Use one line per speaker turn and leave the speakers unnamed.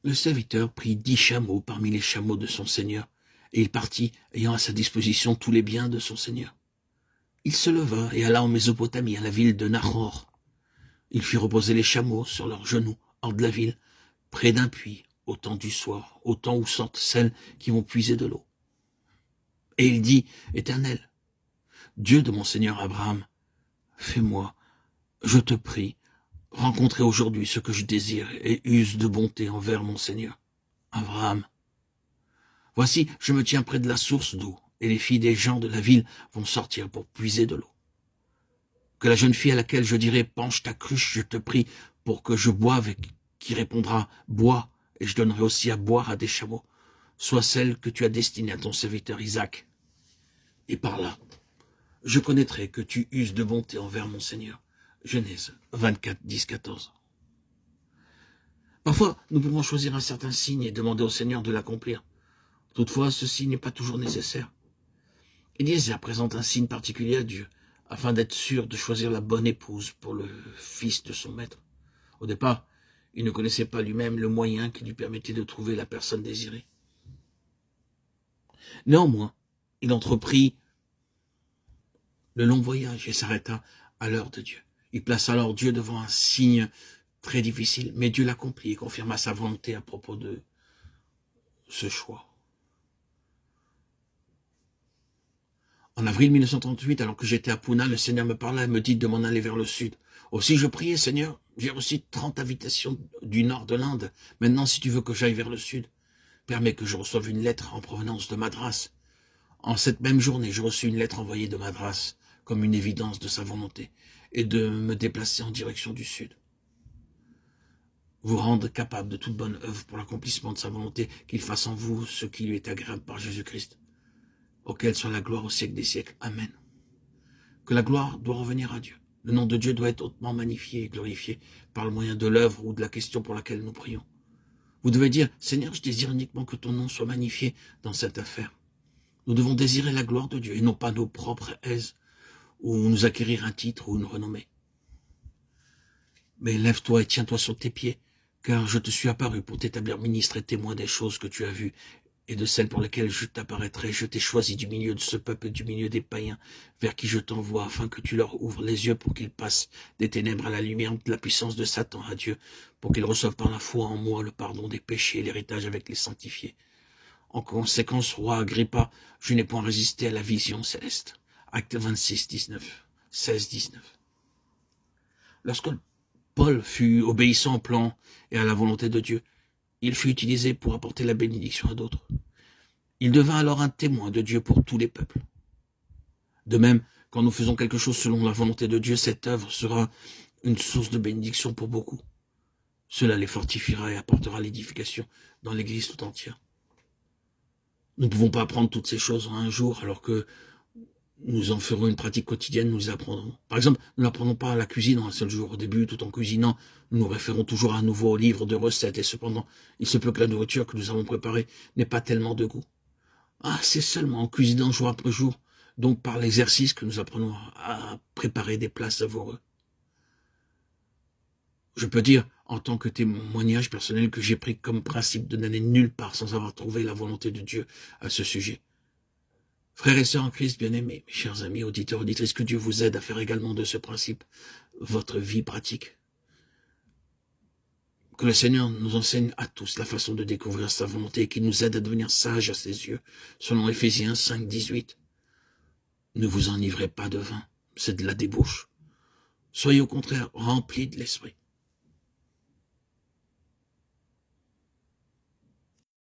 Le serviteur prit 10 chameaux parmi les chameaux de son seigneur, et il partit, ayant à sa disposition tous les biens de son seigneur. Il se leva et alla en Mésopotamie, à la ville de Nahor. Il fit reposer les chameaux sur leurs genoux, hors de la ville, près d'un puits, au temps du soir, au temps où sortent celles qui vont puiser de l'eau. Et il dit, Éternel, Dieu de mon seigneur Abraham, fais-moi, je te prie, rencontrer aujourd'hui ce que je désire et use de bonté envers mon seigneur Abraham. Voici, je me tiens près de la source d'eau, et les filles des gens de la ville vont sortir pour puiser de l'eau. Que la jeune fille à laquelle je dirai, penche ta cruche, je te prie, pour que je boive, et qui répondra, bois, et je donnerai aussi à boire à des chameaux, soit celle que tu as destinée à ton serviteur Isaac. Et par là, je connaîtrai que tu uses de bonté envers mon Seigneur. Genèse 24, 10, 14. Parfois, nous pouvons choisir un certain signe et demander au Seigneur de l'accomplir. Toutefois, ce signe n'est pas toujours nécessaire. Eliezer présente un signe particulier à Dieu, afin d'être sûr de choisir la bonne épouse pour le fils de son maître. Au départ, il ne connaissait pas lui-même le moyen qui lui permettait de trouver la personne désirée. Néanmoins, il entreprit le long voyage et s'arrêta à l'heure de Dieu. Il plaça alors Dieu devant un signe très difficile, mais Dieu l'accomplit et confirma sa volonté à propos de ce choix. En avril 1938, alors que j'étais à Pune, le Seigneur me parla et me dit de m'en aller vers le sud. Aussi je priais, Seigneur, j'ai reçu 30 invitations du nord de l'Inde. Maintenant, si tu veux que j'aille vers le sud, permets que je reçoive une lettre en provenance de Madras. En cette même journée, je reçus une lettre envoyée de Madras, comme une évidence de sa volonté, et de me déplacer en direction du sud. Vous rendre capable de toute bonne œuvre pour l'accomplissement de sa volonté, qu'il fasse en vous ce qui lui est agréable par Jésus-Christ, auquel soit la gloire au siècle des siècles. Amen. Que la gloire doit revenir à Dieu. Le nom de Dieu doit être hautement magnifié et glorifié par le moyen de l'œuvre ou de la question pour laquelle nous prions. Vous devez dire, Seigneur, je désire uniquement que ton nom soit magnifié dans cette affaire. Nous devons désirer la gloire de Dieu et non pas nos propres aises ou nous acquérir un titre ou une renommée. Mais lève-toi et tiens-toi sur tes pieds, car je te suis apparu pour t'établir ministre et témoin des choses que tu as vues et de celles pour lesquelles je t'apparaîtrai. Je t'ai choisi du milieu de ce peuple et du milieu des païens, vers qui je t'envoie, afin que tu leur ouvres les yeux pour qu'ils passent des ténèbres à la lumière de la puissance de Satan à Dieu, pour qu'ils reçoivent par la foi en moi le pardon des péchés et l'héritage avec les sanctifiés. En conséquence, roi Agrippa, je n'ai point résisté à la vision céleste. Acte 26, 19, 16, 19. Lorsque Paul fut obéissant au plan et à la volonté de Dieu, il fut utilisé pour apporter la bénédiction à d'autres. Il devint alors un témoin de Dieu pour tous les peuples. De même, quand nous faisons quelque chose selon la volonté de Dieu, cette œuvre sera une source de bénédiction pour beaucoup. Cela les fortifiera et apportera l'édification dans l'Église tout entière. Nous ne pouvons pas apprendre toutes ces choses en un jour, alors que nous en ferons une pratique quotidienne, nous les apprendrons. Par exemple, nous n'apprenons pas la cuisine en un seul jour. Au début, tout en cuisinant, nous nous référons toujours à nouveau au livre de recettes. Et cependant, il se peut que la nourriture que nous avons préparée n'ait pas tellement de goût. C'est seulement en cuisinant jour après jour, donc par l'exercice, que nous apprenons à préparer des plats savoureux. Je peux dire, en tant que témoignage personnel, que j'ai pris comme principe de n'aller nulle part sans avoir trouvé la volonté de Dieu à ce sujet. Frères et sœurs en Christ, bien-aimés, mes chers amis, auditeurs, auditrices, que Dieu vous aide à faire également de ce principe votre vie pratique. Que le Seigneur nous enseigne à tous la façon de découvrir sa volonté et qu'il nous aide à devenir sages à ses yeux, selon Éphésiens 5, 18. Ne vous enivrez pas de vin, c'est de la débauche. Soyez au contraire remplis de l'esprit.